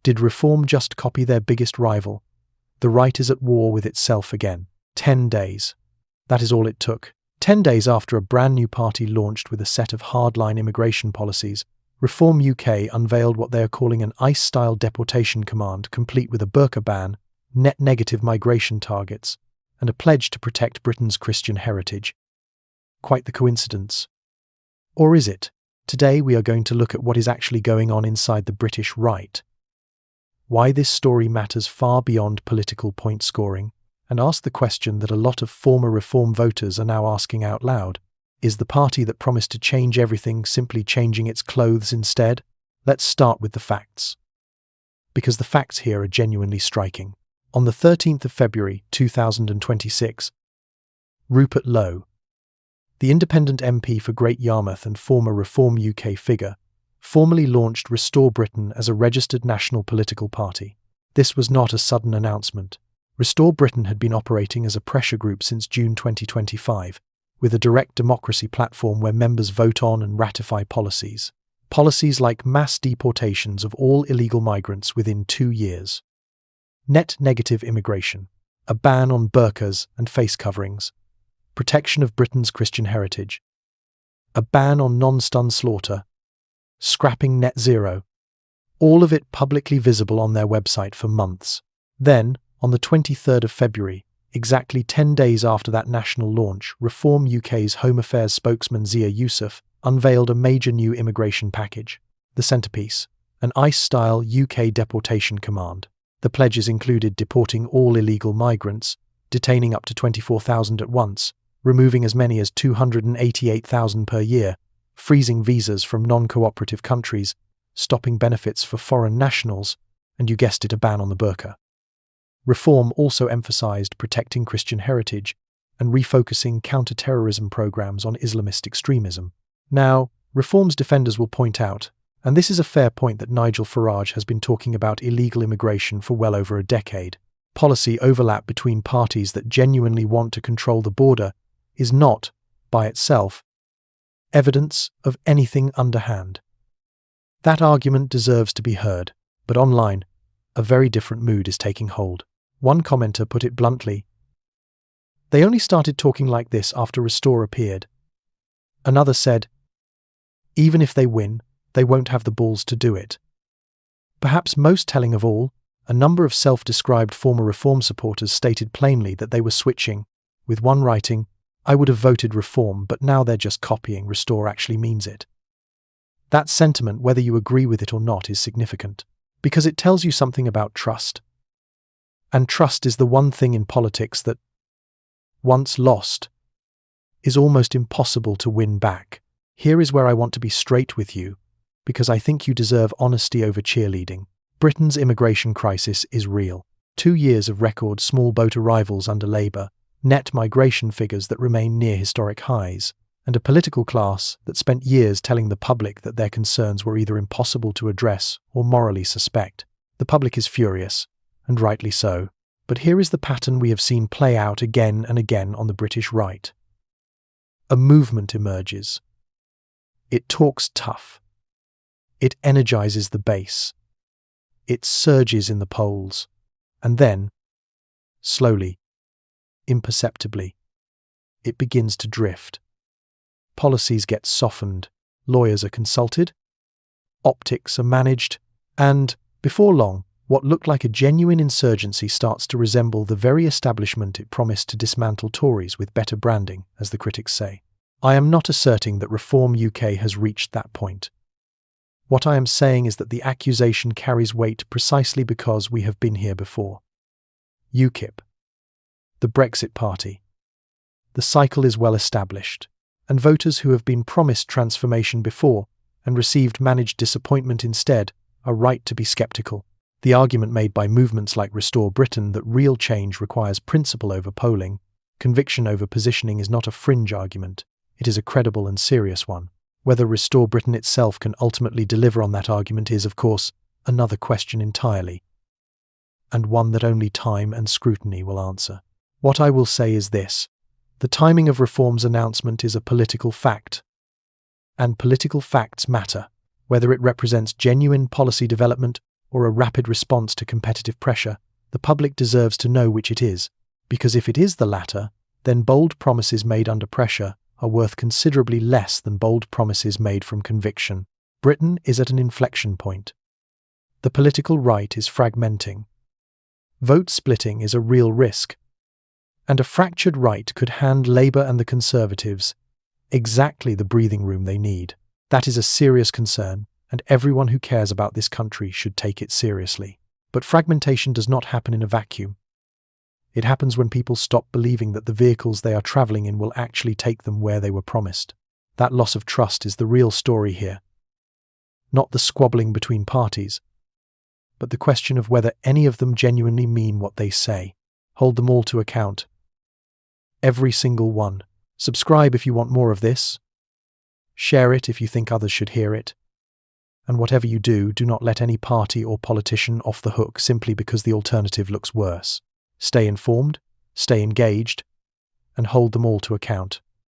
Did reform just copy their biggest rival? The right is at war with itself again. 10 days. That is all it took. 10 days after a brand new party launched with a set of hardline immigration policies, Reform UK unveiled what they are calling an ICE-style deportation command, complete with a burqa ban, net negative migration targets, and a pledge to protect Britain's Christian heritage. Quite the coincidence. Or is it? Today we are going to look at what is actually going on inside the British right, why this story matters far beyond political point scoring, and ask the question that a lot of former Reform voters are now asking out loud. Is the party that promised to change everything simply changing its clothes instead? Let's start with the facts, because the facts here are genuinely striking. On the 13th of February 2026, Rupert Lowe, the independent MP for Great Yarmouth and former Reform UK figure, formally launched Restore Britain as a registered national political party. This was not a sudden announcement. Restore Britain had been operating as a pressure group since June 2025, with a direct democracy platform where members vote on and ratify policies. Policies like mass deportations of all illegal migrants within 2 years, net negative immigration, a ban on burqas and face coverings, protection of Britain's Christian heritage, a ban on non-stun slaughter, scrapping net zero, all of it publicly visible on their website for months. Then, on the 23rd of February, exactly 10 days after that national launch, Reform UK's Home Affairs spokesman Yusuf unveiled a major new immigration package. The centrepiece, an ICE-style UK deportation command. The pledges included deporting all illegal migrants, detaining up to 24,000 at once, removing as many as 288,000 per year, freezing visas from non-cooperative countries, stopping benefits for foreign nationals, and you guessed it, a ban on the burqa. Reform also emphasised protecting Christian heritage and refocusing counter-terrorism programs on Islamist extremism. Now, Reform's defenders will point out, and this is a fair point, that Nigel Farage has been talking about illegal immigration for well over a decade. Policy overlap between parties that genuinely want to control the border is not, by itself, evidence of anything underhand. That argument deserves to be heard, but online, a very different mood is taking hold. One commenter put it bluntly: "They only started talking like this after Restore appeared." Another said, "Even if they win, they won't have the balls to do it." Perhaps most telling of all, a number of self-described former Reform supporters stated plainly that they were switching, with one writing, "I would have voted Reform, but now they're just copying. Restore actually means it." That sentiment, whether you agree with it or not, is significant, because it tells you something about trust. And trust is the one thing in politics that, once lost, is almost impossible to win back. Here is where I want to be straight with you, because I think you deserve honesty over cheerleading. Britain's immigration crisis is real. 2 years of record small boat arrivals under Labour, net migration figures that remain near historic highs, and a political class that spent years telling the public that their concerns were either impossible to address or morally suspect. The public is furious, and rightly so. But here is the pattern we have seen play out again and again on the British right. A movement emerges. It talks tough. It energizes the base. It surges in the polls. And then, slowly, imperceptibly, it begins to drift. Policies get softened, lawyers are consulted, optics are managed, and, before long, what looked like a genuine insurgency starts to resemble the very establishment it promised to dismantle Tories with better branding, as the critics say. I am not asserting that Reform UK has reached that point. What I am saying is that the accusation carries weight precisely because we have been here before. UKIP, the Brexit Party. The cycle is well established, and voters who have been promised transformation before and received managed disappointment instead are right to be sceptical. The argument made by movements like Restore Britain that real change requires principle over polling, conviction over positioning, is not a fringe argument. It is a credible and serious one. Whether Restore Britain itself can ultimately deliver on that argument is, of course, another question entirely, and one that only time and scrutiny will answer. What I will say is this: the timing of Reform's announcement is a political fact, and political facts matter, whether it represents genuine policy development or a rapid response to competitive pressure, the public deserves to know which it is, because if it is the latter, then bold promises made under pressure are worth considerably less than bold promises made from conviction. Britain is at an inflection point. The political right is fragmenting. Vote splitting is a real risk, and a fractured right could hand Labour and the Conservatives exactly the breathing room they need. That is a serious concern, and everyone who cares about this country should take it seriously. But fragmentation does not happen in a vacuum. It happens when people stop believing that the vehicles they are travelling in will actually take them where they were promised. That loss of trust is the real story here. Not the squabbling between parties, but the question of whether any of them genuinely mean what they say. Hold them all to account. Every single one. Subscribe if you want more of this. Share it if you think others should hear it. And whatever you do, do not let any party or politician off the hook simply because the alternative looks worse. Stay informed, stay engaged, and hold them all to account.